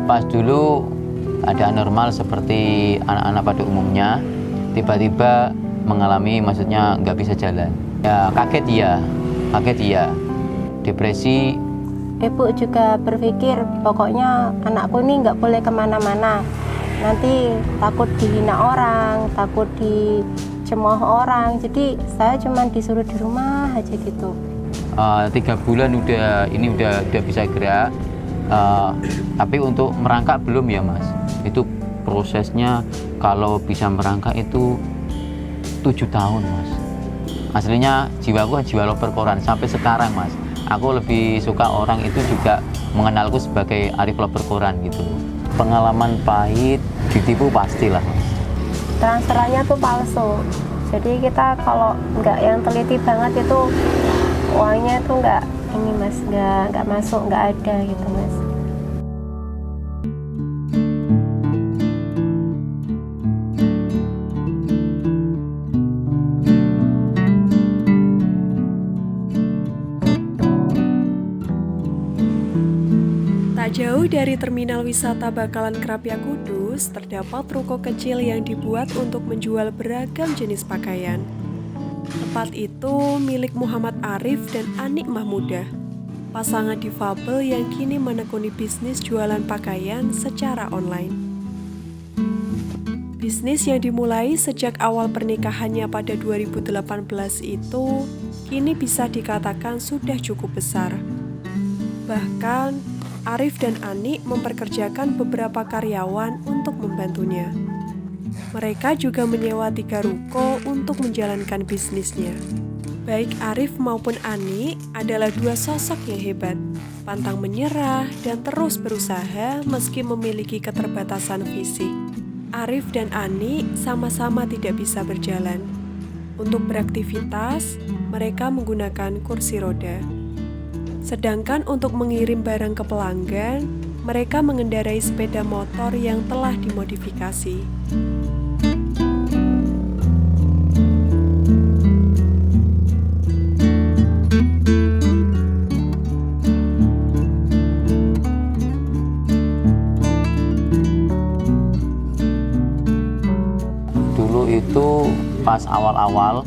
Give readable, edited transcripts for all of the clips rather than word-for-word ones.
Pas dulu ada anormal seperti anak-anak pada umumnya, tiba-tiba mengalami, maksudnya nggak bisa jalan. Ya kaget ya. Depresi. Ibu juga berpikir pokoknya anakku ini nggak boleh kemana-mana. Nanti takut dihina orang, takut dicemooh orang. Jadi saya cuma disuruh di rumah aja gitu. 3 bulan udah bisa gerak. Tapi untuk merangkak belum ya Mas. Itu prosesnya kalau bisa merangkak itu 7 tahun Mas. Aslinya jiwaku jiwa lover koran sampai sekarang Mas. Aku lebih suka orang itu juga mengenalku sebagai Arif lover koran gitu. Pengalaman pahit, ditipu pastilah Mas. Transferannya tuh palsu. Jadi kita kalau nggak yang teliti banget itu uangnya tuh nggak ini Mas, nggak masuk, nggak ada gitu Mas. Tak jauh dari terminal wisata Bakalan Krapia Kudus, terdapat ruko kecil yang dibuat untuk menjual beragam jenis pakaian. Tempat itu milik Muhammad Arif dan Anik Mahmudah, pasangan difabel yang kini menekuni bisnis jualan pakaian secara online. Bisnis yang dimulai sejak awal pernikahannya pada 2018 itu kini bisa dikatakan sudah cukup besar. Bahkan Arif dan Anik memperkerjakan beberapa karyawan untuk membantunya. Mereka juga menyewa 3 ruko untuk menjalankan bisnisnya. Baik Arif maupun Anik adalah 2 sosok yang hebat, pantang menyerah dan terus berusaha meski memiliki keterbatasan fisik. Arif dan Anik sama-sama tidak bisa berjalan. Untuk beraktivitas, mereka menggunakan kursi roda. Sedangkan untuk mengirim barang ke pelanggan, mereka mengendarai sepeda motor yang telah dimodifikasi. Dulu itu pas awal-awal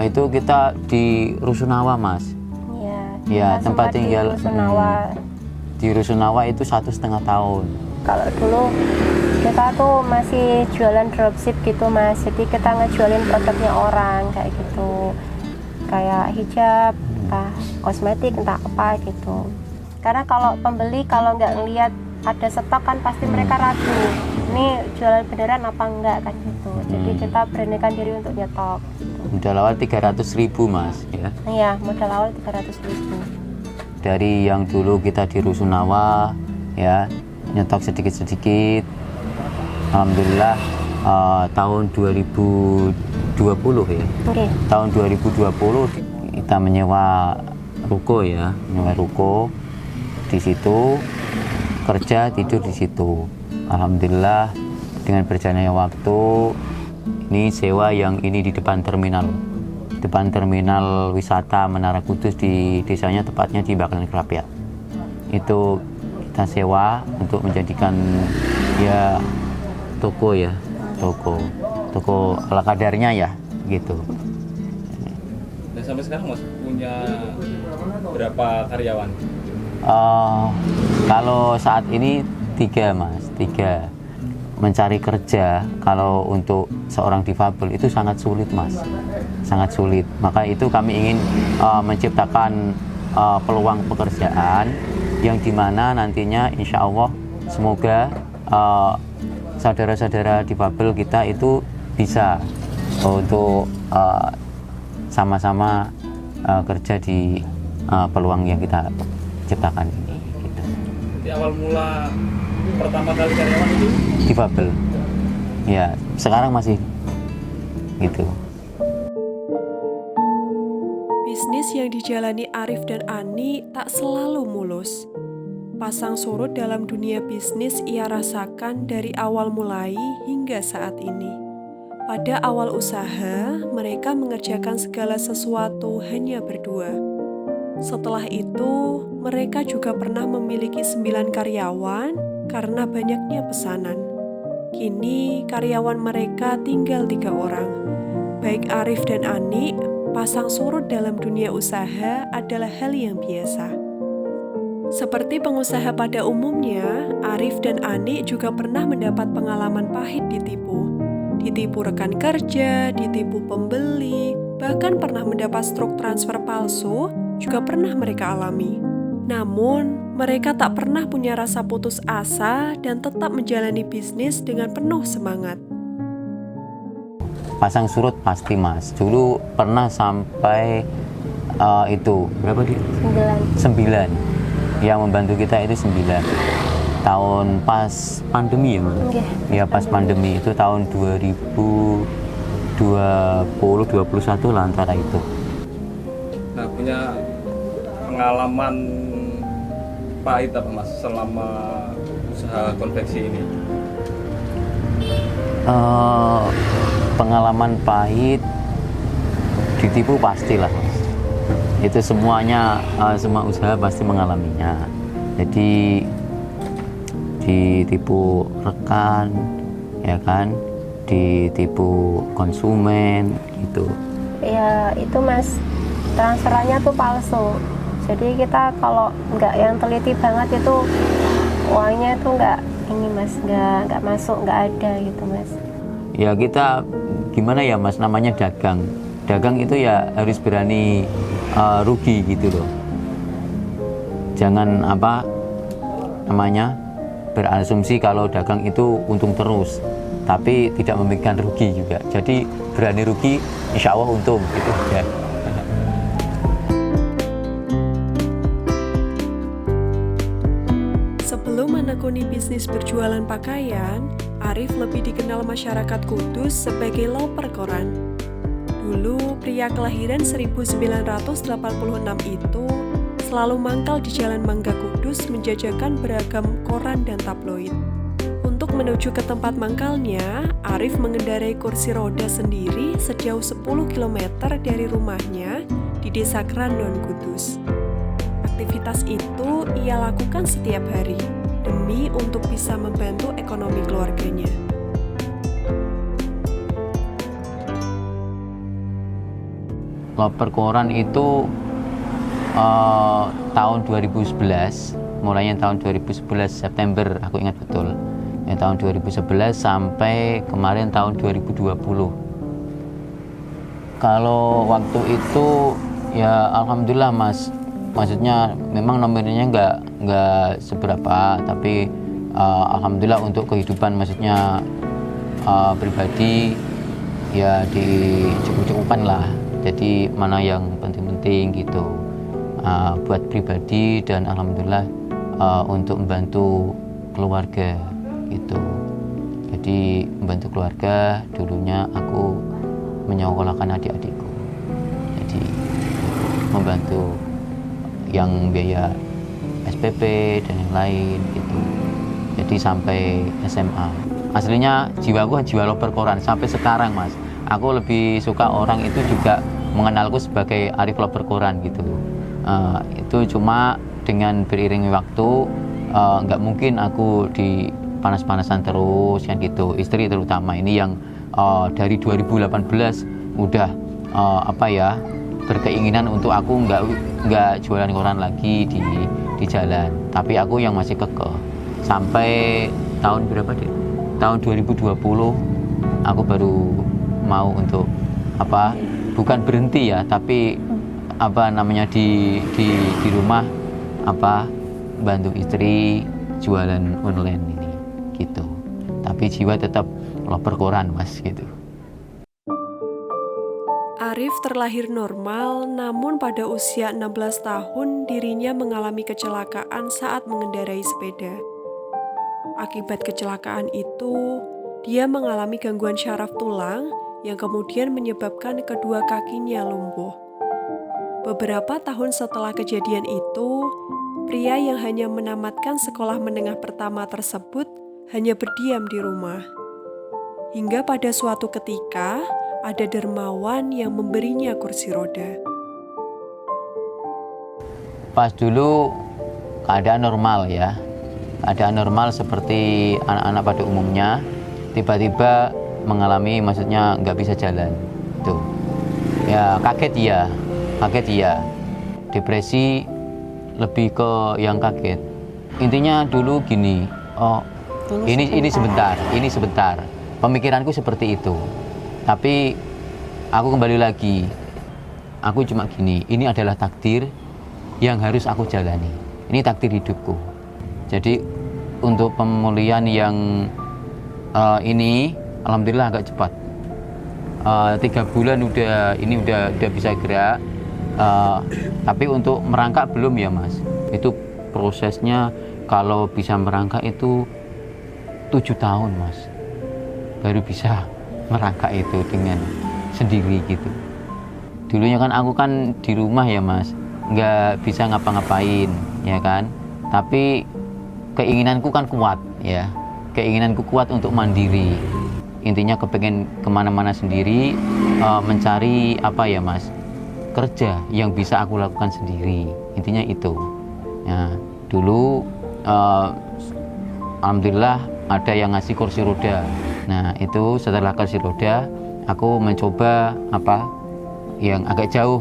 itu kita di Rusunawa Mas. Ya, tempat tinggal di Rusunawa itu 1,5 tahun. Kalau dulu kita tuh masih jualan dropship gitu Mas, jadi kita ngejualin produknya orang kayak gitu, kayak hijab, entah kosmetik, entah apa gitu. Karena kalau pembeli kalau nggak ngelihat ada stok kan pasti mereka ragu, ini jualan beneran apa enggak kan gitu. Jadi kita beranikan diri untuk nyetok. Modal awal 300.000 Mas ya. Iya, modal awal 300.000. Dari yang dulu kita di Rusunawa ya, nyetok sedikit-sedikit. Alhamdulillah tahun 2020 ya. Okay. Tahun 2020 kita menyewa ruko ya, menyewa ruko. Di situ kerja, tidur di situ. Alhamdulillah dengan berjalannya waktu ini sewa yang ini di depan terminal wisata Menara Kudus di desanya, tepatnya di Bakalan Krapia. Itu kita sewa untuk menjadikan ya toko ala kadarnya ya gitu. Dan sampai sekarang Mas punya berapa karyawan? Kalau saat ini 3 Mas, 3. Mencari kerja kalau untuk seorang difabel itu sangat sulit Mas, sangat sulit. Maka itu kami ingin menciptakan peluang pekerjaan yang dimana nantinya insya Allah semoga saudara-saudara difabel kita itu bisa untuk sama-sama kerja di peluang yang kita ciptakan ini gitu. Di awal mula pertama kali karyawan itu difabel ya, sekarang masih gitu. Bisnis yang dijalani Arif dan Ani tak selalu mulus. Pasang surut dalam dunia bisnis ia rasakan dari awal mulai hingga saat ini. Pada awal usaha, mereka mengerjakan segala sesuatu hanya berdua. Setelah itu, mereka juga pernah memiliki 9 karyawan karena banyaknya pesanan. Kini karyawan mereka tinggal 3 orang. Baik Arif dan Ani, pasang surut dalam dunia usaha adalah hal yang biasa. Seperti pengusaha pada umumnya, Arif dan Ani juga pernah mendapat pengalaman pahit ditipu. Ditipu rekan kerja, ditipu pembeli, bahkan pernah mendapat struk transfer palsu juga pernah mereka alami. Namun, mereka tak pernah punya rasa putus asa dan tetap menjalani bisnis dengan penuh semangat. Pasang surut pasti Mas. Dulu pernah sampai itu berapa dia? 9. Yang membantu kita itu 9. Tahun pas pandemi ya Mas. Ya pas pandemi itu tahun 2020-2021 lah antara itu. Nah, punya pengalaman pahit apa Mas selama usaha konveksi ini? Pengalaman pahit ditipu pastilah Mas. Itu semuanya, semua usaha pasti mengalaminya. Jadi ditipu rekan, ya kan, ditipu konsumen gitu. Ya itu Mas, transferannya tuh palsu. Jadi kita kalau nggak yang teliti banget itu uangnya itu nggak ini Mas, nggak masuk, nggak ada gitu Mas. Ya kita gimana ya Mas, namanya dagang. Dagang itu ya harus berani rugi gitu loh. Jangan berasumsi kalau dagang itu untung terus, tapi tidak memikirkan rugi juga. Jadi berani rugi, insya Allah untung gitu ya. Sebelum menekuni bisnis berjualan pakaian, Arif lebih dikenal masyarakat Kudus sebagai loper koran. Dulu, pria kelahiran 1986 itu selalu mangkal di Jalan Mangga Kudus menjajakan beragam koran dan tabloid. Untuk menuju ke tempat mangkalnya, Arif mengendarai kursi roda sendiri sejauh 10 km dari rumahnya di Desa Krandon Kudus. Aktivitas itu ia lakukan setiap hari demi untuk bisa membantu ekonomi keluarganya. Loper koran itu tahun 2011, mulainya tahun 2011 September, aku ingat betul. Ya, tahun 2011 sampai kemarin tahun 2020. Kalau waktu itu ya alhamdulillah Mas, maksudnya memang nominalnya nggak seberapa, tapi alhamdulillah untuk kehidupan, maksudnya pribadi ya dicukup-cukupkan lah. Jadi mana yang penting-penting gitu buat pribadi, dan alhamdulillah untuk membantu keluarga gitu. Jadi membantu keluarga, dulunya aku menyekolahkan adik-adikku, jadi membantu yang biaya SPP dan yang lain gitu. Jadi sampai SMA. Aslinya jiwaku jiwa loper koran sampai sekarang Mas. Aku lebih suka orang itu juga mengenalku sebagai Arif loper koran gitu. Itu cuma dengan beriringi waktu, nggak mungkin aku di panas-panasan terus kan gitu. Istri terutama ini yang dari 2018 udah berkeinginan untuk aku nggak jualan koran lagi di jalan, tapi aku yang masih kekeh sampai tahun berapa deh? Tahun 2020 aku baru mau untuk bukan berhenti ya, tapi di rumah bantu istri jualan online ini gitu. Tapi jiwa tetap loper koran Mas gitu. Arif terlahir normal, namun pada usia 16 tahun dirinya mengalami kecelakaan saat mengendarai sepeda. Akibat kecelakaan itu, dia mengalami gangguan syaraf tulang yang kemudian menyebabkan kedua kakinya lumpuh. Beberapa tahun setelah kejadian itu, pria yang hanya menamatkan sekolah menengah pertama tersebut hanya berdiam di rumah. Hingga pada suatu ketika, ada dermawan yang memberinya kursi roda. Pas dulu keadaan normal ya, keadaan normal seperti anak-anak pada umumnya, tiba-tiba mengalami, maksudnya nggak bisa jalan. Tuh, ya kaget ya. Depresi lebih ke yang kaget. Intinya dulu gini, ini sebentar. Pemikiranku seperti itu. Tapi aku kembali lagi. Aku cuma gini, ini adalah takdir yang harus aku jalani. Ini takdir hidupku. Jadi untuk pemulihan yang ini alhamdulillah agak cepat. 3 bulan udah bisa gerak. Tapi untuk merangkak belum ya Mas. Itu prosesnya kalau bisa merangkak itu 7 tahun Mas. Baru bisa merangkak itu dengan sendiri gitu. Dulunya kan aku kan di rumah ya Mas, nggak bisa ngapa-ngapain ya kan. Tapi keinginanku kan kuat ya. Keinginanku kuat untuk mandiri. Intinya kepengen kemana-mana sendiri, mencari apa ya Mas, kerja yang bisa aku lakukan sendiri. Intinya itu ya. Dulu alhamdulillah ada yang ngasih kursi roda. Nah itu setelah kursi roda aku mencoba apa yang agak jauh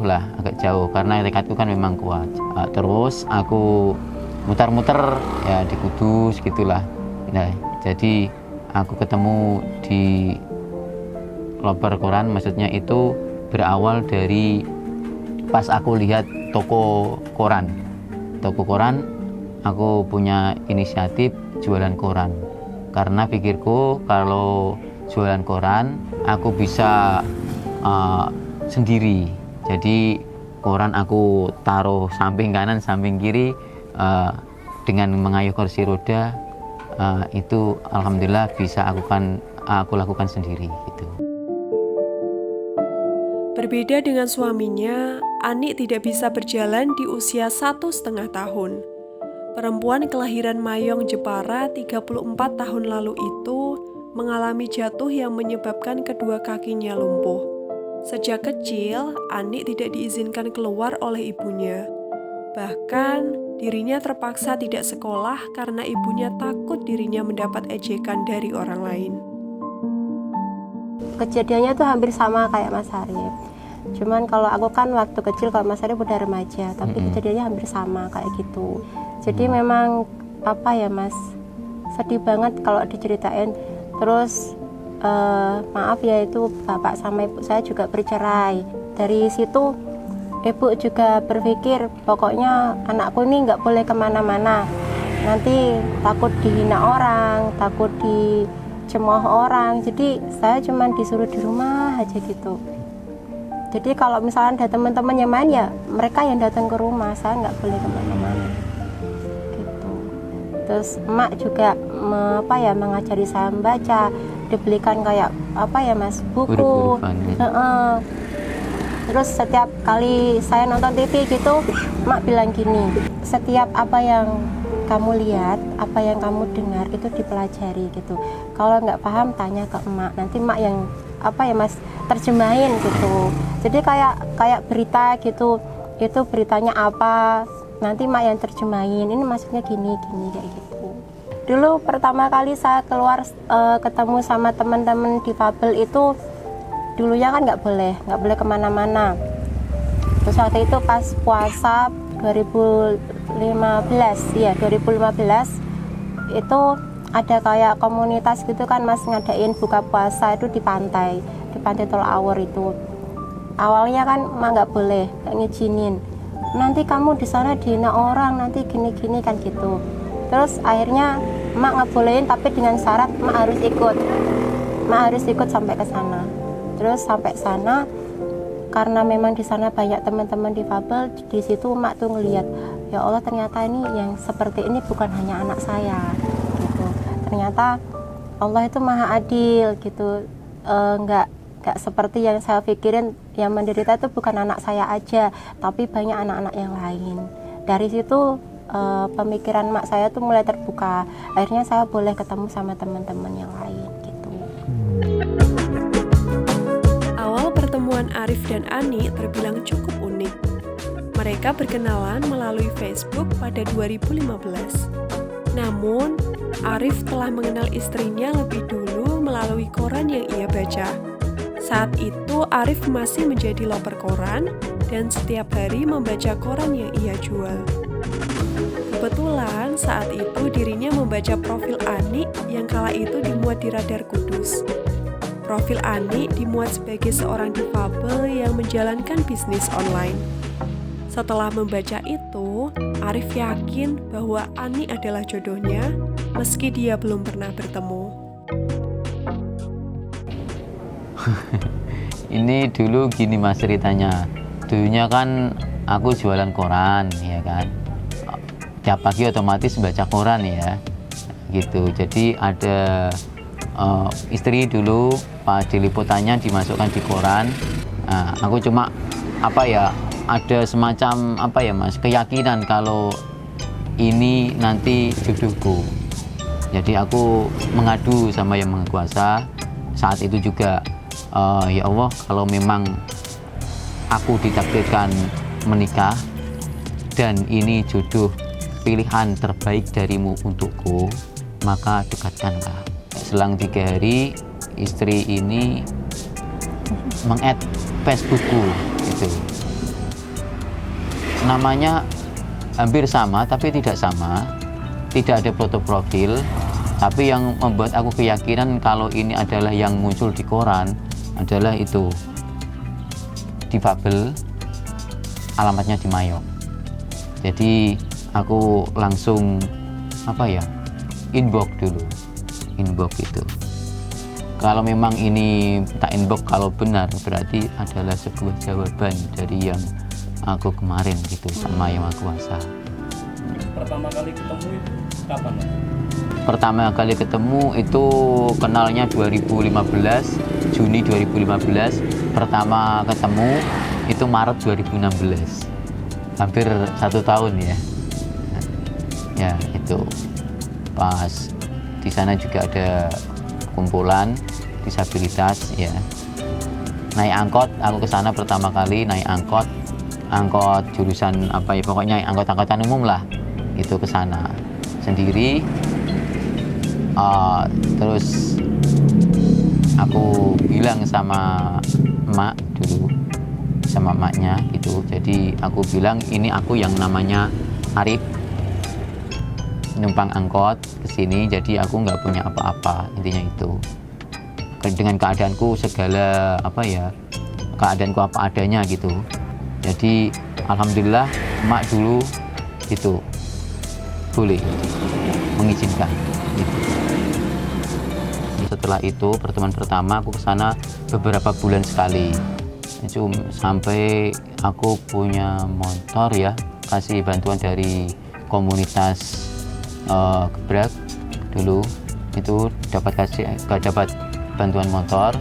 karena tekadku kan memang kuat. Terus aku muter-muter ya di Kudus gitulah. Nah jadi aku ketemu di Lobar Koran, maksudnya itu berawal dari pas aku lihat toko koran, aku punya inisiatif jualan koran. Karena pikirku kalau jualan koran, aku bisa sendiri. Jadi koran aku taruh samping kanan, samping kiri, dengan mengayuh kursi roda, itu alhamdulillah bisa aku lakukan sendiri gitu. Berbeda dengan suaminya, Ani tidak bisa berjalan di usia 1,5 tahun. Perempuan kelahiran Mayong, Jepara 34 tahun lalu itu mengalami jatuh yang menyebabkan kedua kakinya lumpuh. Sejak kecil, Ani tidak diizinkan keluar oleh ibunya. Bahkan, dirinya terpaksa tidak sekolah karena ibunya takut dirinya mendapat ejekan dari orang lain. Kejadiannya tuh hampir sama kayak Mas Arif. Cuman kalau aku kan waktu kecil, kalau Mas Arif udah remaja, tapi kejadiannya hampir sama kayak gitu. Jadi memang apa ya Mas, sedih banget kalau diceritain. Terus maaf ya, itu bapak sama ibu saya juga bercerai. Dari situ ibu juga berpikir pokoknya anakku ini nggak boleh kemana-mana, nanti takut dihina orang, takut dicemooh orang. Jadi saya cuma disuruh di rumah aja gitu. Jadi kalau misalnya ada teman-teman yang main, ya mereka yang datang ke rumah, saya nggak boleh kemana-mana gitu. Terus emak juga mengajari saya membaca, dibelikan kayak apa ya Mas, buku. Terus setiap kali saya nonton TV gitu, emak bilang gini, setiap apa yang kamu lihat, apa yang kamu dengar itu dipelajari gitu. Kalau nggak paham tanya ke emak, nanti emak yang apa ya Mas, terjemahin gitu. Jadi kayak berita gitu, itu beritanya apa, nanti emak yang terjemahin, ini maksudnya gini kayak gitu. Dulu pertama kali saya keluar ketemu sama teman-teman difabel itu, dulunya kan nggak boleh kemana-mana. Terus waktu itu pas puasa 2015 itu ada kayak komunitas gitu kan Mas, ngadain buka puasa itu di pantai Tol Awur itu. Awalnya kan emak nggak boleh, nggak ngizinin, nanti kamu di sana dihina orang, nanti gini kan gitu. Terus akhirnya emak ngebolehin, tapi dengan syarat emak harus ikut sampai ke sana. Terus sampai sana, karena memang di sana banyak teman-teman difabel, di situ emak tuh ngelihat, ya Allah ternyata ini yang seperti ini bukan hanya anak saya gitu. Ternyata Allah itu maha adil gitu, nggak seperti yang saya pikirin, yang menderita itu bukan anak saya aja, tapi banyak anak-anak yang lain. Dari situ pemikiran emak saya tuh mulai terbuka, akhirnya saya boleh ketemu sama teman-teman yang lain gitu. Pertemuan Arif dan Ani terbilang cukup unik. Mereka berkenalan melalui Facebook pada 2015. Namun, Arif telah mengenal istrinya lebih dulu melalui koran yang ia baca. Saat itu Arif masih menjadi loper koran dan setiap hari membaca koran yang ia jual. Kebetulan saat itu dirinya membaca profil Ani yang kala itu dimuat di Radar Kudus. Profil Ani dimuat sebagai seorang difabel yang menjalankan bisnis online. Setelah membaca itu, Arif yakin bahwa Ani adalah jodohnya meski dia belum pernah bertemu. Ini dulu gini mas ceritanya. Dulunya kan aku jualan koran ya kan. Tiap pagi otomatis baca koran ya. Gitu. Jadi ada istri dulu pas diliputannya dimasukkan di koran. Nah, aku cuma ada semacam mas keyakinan kalau ini nanti jodohku. Jadi aku mengadu sama Yang Maha Kuasa saat itu juga, ya Allah, kalau memang aku ditakdirkan menikah dan ini jodoh pilihan terbaik darimu untukku, maka dekatkanlah. Selang 3 hari istri ini meng-add Facebookku gitu. Namanya hampir sama tapi tidak sama, tidak ada foto profil, tapi yang membuat aku keyakinan kalau ini adalah yang muncul di koran adalah itu difabel, alamatnya di Mayo. Jadi aku langsung inbox itu. Kalau memang ini tak inbox, kalau benar berarti adalah sebuah jawaban dari yang aku kemarin gitu sama Yang Maha Kuasa. Pertama kali ketemu itu kapan? Pertama kali ketemu itu kenalnya 2015, Juni 2015. Pertama ketemu itu Maret 2016. Hampir 1 tahun ya. Ya itu. Pas di sana juga ada kumpulan disabilitas ya. Naik angkot, aku ke sana pertama kali naik angkot jurusan pokoknya angkot-angkotan umum lah. Itu ke sana sendiri. Terus aku bilang sama emak dulu, sama emaknya gitu. Jadi aku bilang ini aku yang namanya Arif, numpang angkot ke sini, jadi aku nggak punya apa-apa, intinya itu. Dengan keadaanku segala keadaanku apa adanya gitu. Jadi alhamdulillah emak dulu itu boleh mengizinkan gitu. Setelah itu pertemuan pertama aku kesana beberapa bulan sekali. Sampai aku punya motor ya, kasih bantuan dari komunitas Gebrak dulu itu dapat bantuan motor.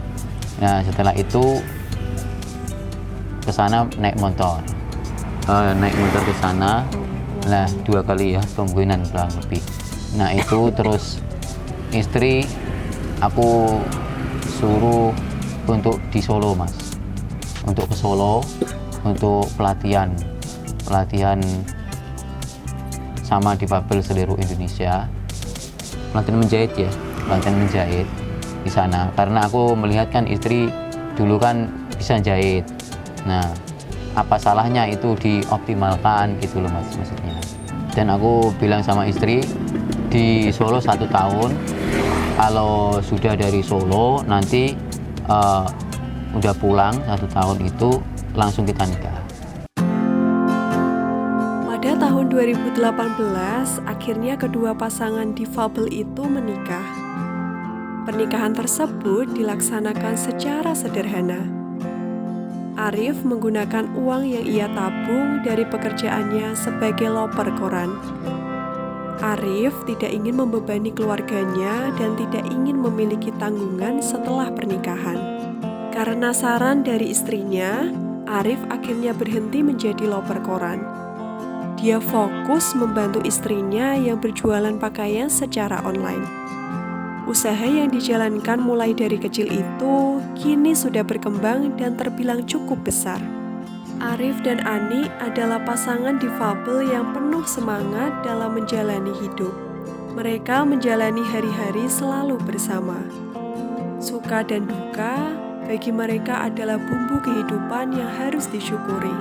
Nah setelah itu kesana naik motor ke sana. Nah 2 kali ya kemungkinan kurang lebih. Nah itu terus istri aku suruh untuk di Solo mas, untuk ke Solo untuk pelatihan sama difabel seluruh Indonesia, pelatihan menjahit di sana. Karena aku melihat kan istri dulu kan bisa jahit. Nah apa salahnya itu dioptimalkan gitu loh mas, maksudnya. Dan aku bilang sama istri di Solo 1 tahun, kalau sudah dari Solo nanti udah pulang 1 tahun itu langsung kita nikah. Pada tahun 2018, akhirnya kedua pasangan difabel itu menikah. Pernikahan tersebut dilaksanakan secara sederhana. Arif menggunakan uang yang ia tabung dari pekerjaannya sebagai loper koran. Arif tidak ingin membebani keluarganya dan tidak ingin memiliki tanggungan setelah pernikahan. Karena saran dari istrinya, Arif akhirnya berhenti menjadi loper koran. Dia fokus membantu istrinya yang berjualan pakaian secara online. Usaha yang dijalankan mulai dari kecil itu kini sudah berkembang dan terbilang cukup besar. Arif dan Ani adalah pasangan difabel yang penuh semangat dalam menjalani hidup. Mereka menjalani hari-hari selalu bersama. Suka dan duka bagi mereka adalah bumbu kehidupan yang harus disyukuri.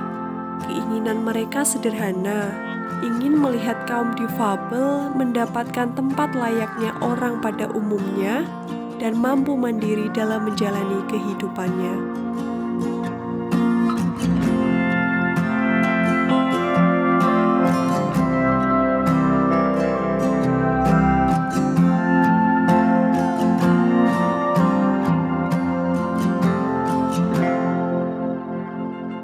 Keinginan mereka sederhana, ingin melihat kaum difabel mendapatkan tempat layaknya orang pada umumnya dan mampu mandiri dalam menjalani kehidupannya.